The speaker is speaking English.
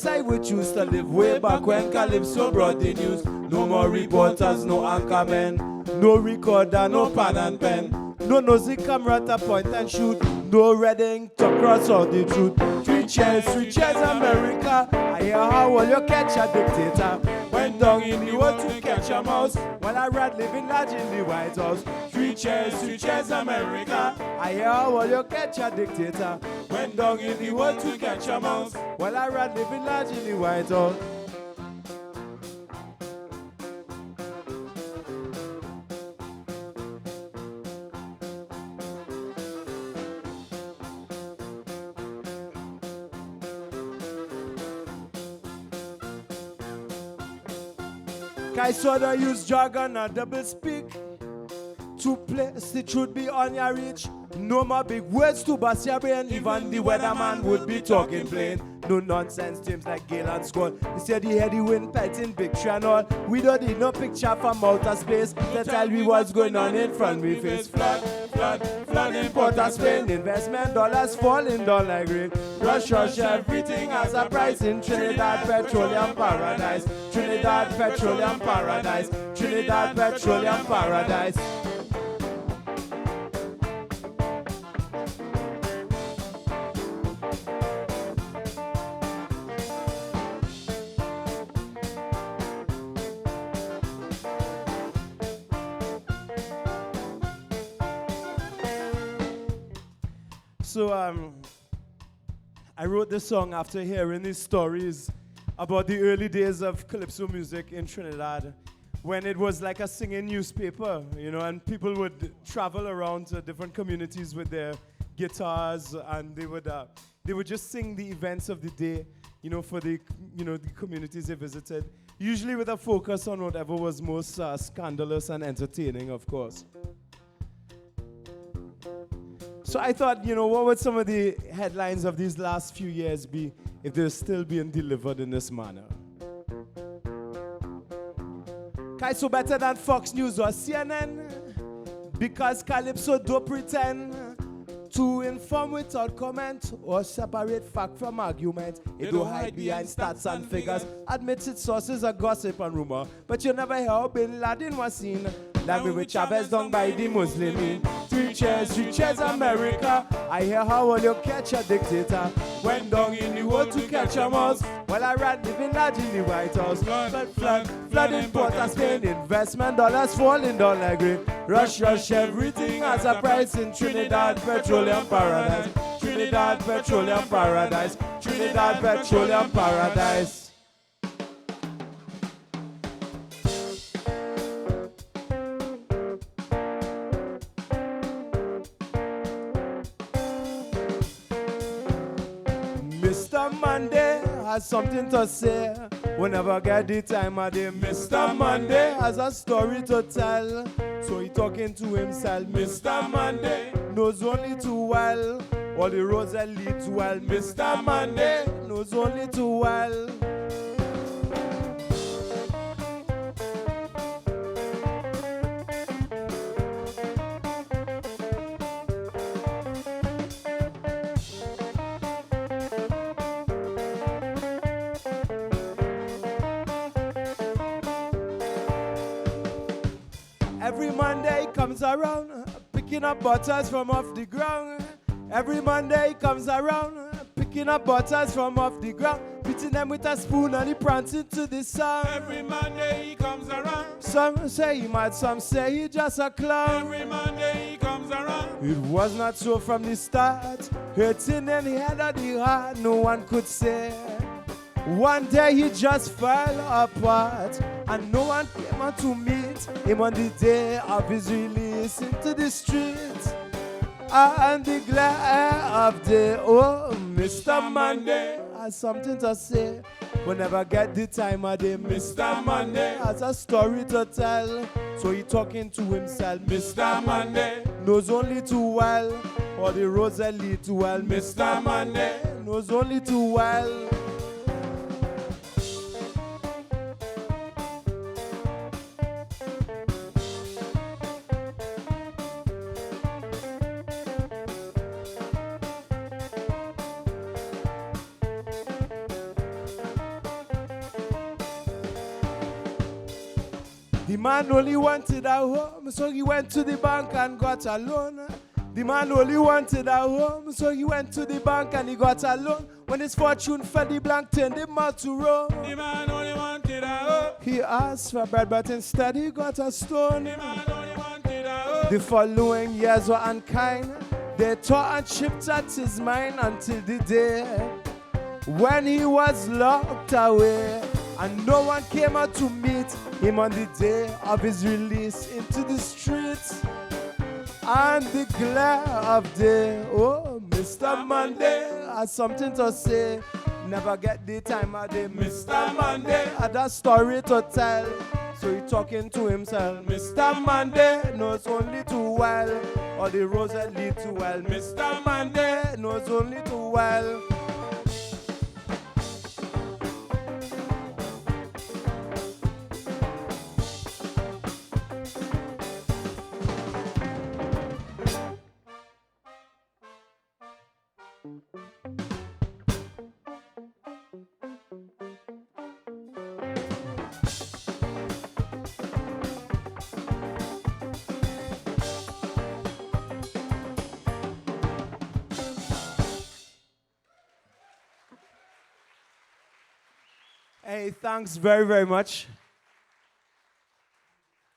I would choose to live way back when Calypso brought the news. No more reporters, no anchormen, no recorder, no pan and pen, no nosy camera to point and shoot, no red ink to cross out the truth. Three cheers, America. I hear how will you catch a dictator? Went down in the world to catch a mouse, while I read living large in the White House. Three cheers, America. I hear how will you catch a dictator? Went down in the world to catch a mouse, while I read living large in the White House. I saw they use jargon and double speak to place the truth beyond your reach. No more big words to bust your brain. Even the weatherman would be talking plain. No nonsense teams like Gale and Scott. They said the heady wind pelting big tree and all. We don't need no picture from outer space to tell me what's going on in front we face. Flood in Port of Spain. Investment dollars falling down like rain. Rush, everything has a price in Trinidad Petroleum Paradise. Trinidad Petroleum Paradise. Trinidad Petroleum Paradise. So I wrote this song after hearing these stories about the early days of calypso music in Trinidad, when it was like a singing newspaper, you know, and people would travel around to different communities with their guitars, and they would just sing the events of the day, you know, for the communities they visited, usually with a focus on whatever was most scandalous and entertaining, of course. So I thought, you know, what would some of the headlines of these last few years be if they're still being delivered in this manner? So better than Fox News or CNN, because Calypso don't pretend to inform without comment or separate fact from argument. It don't hide behind stats and figures, admits its sources are gossip and rumor, but you never hear how Bin Laden was seen. Like me with Chavez done by the Muslim. Three cheers, America. I hear how will you catch a dictator? Went down in the world to catch a mouse, while I ran living large in the White House. Flood in Port of Spain. Investment dollars falling down like rain. Rush, everything has a price in Trinidad Petroleum Paradise. Trinidad Petroleum Paradise. Trinidad Petroleum Paradise. Mr. Monday has something to say. Whenever get the time of day, Mr. Monday has a story to tell. So he talking to himself. Mr. Monday knows only too well all the roads that lead to well. Mr. Monday knows only too well. Every Monday comes around, picking up butters from off the ground. Every Monday comes around, picking up butters from off the ground, beating them with a spoon and he prancing to the song. Every Monday he comes around. Some say he mad, some say he just a clown. Every Monday he comes around. It was not so from the start, hurting in the head of the heart, no one could say. One day he just fell apart, and no one came out to meet him on the day of his release into the streets. And the glare of day, oh, Mr. Monday has something to say. Whenever get the time of day, Mr. Monday has a story to tell. So he talking to himself. Mr. Monday knows only too well all the roads that lead to well. Mr. Monday knows only too well. The man only wanted a home, so he went to the bank and got a loan. The man only wanted a home, so he went to the bank and he got a loan. When his fortune fell, the blank turned him out to roam. The man only wanted a home. He asked for bread, but instead he got a stone. The man only wanted a home. The following years were unkind. They tore and chipped at his mind until the day when he was locked away. And no one came out to meet him on the day of his release into the streets and the glare of day. Oh, Mr. Monday has something to say. Never get the time of day. Mr. Monday had a story to tell. So he talking to himself. Mr. Monday knows only too well all the roads that lead to well. Mr. Monday knows only too well. Hey, thanks very, very much.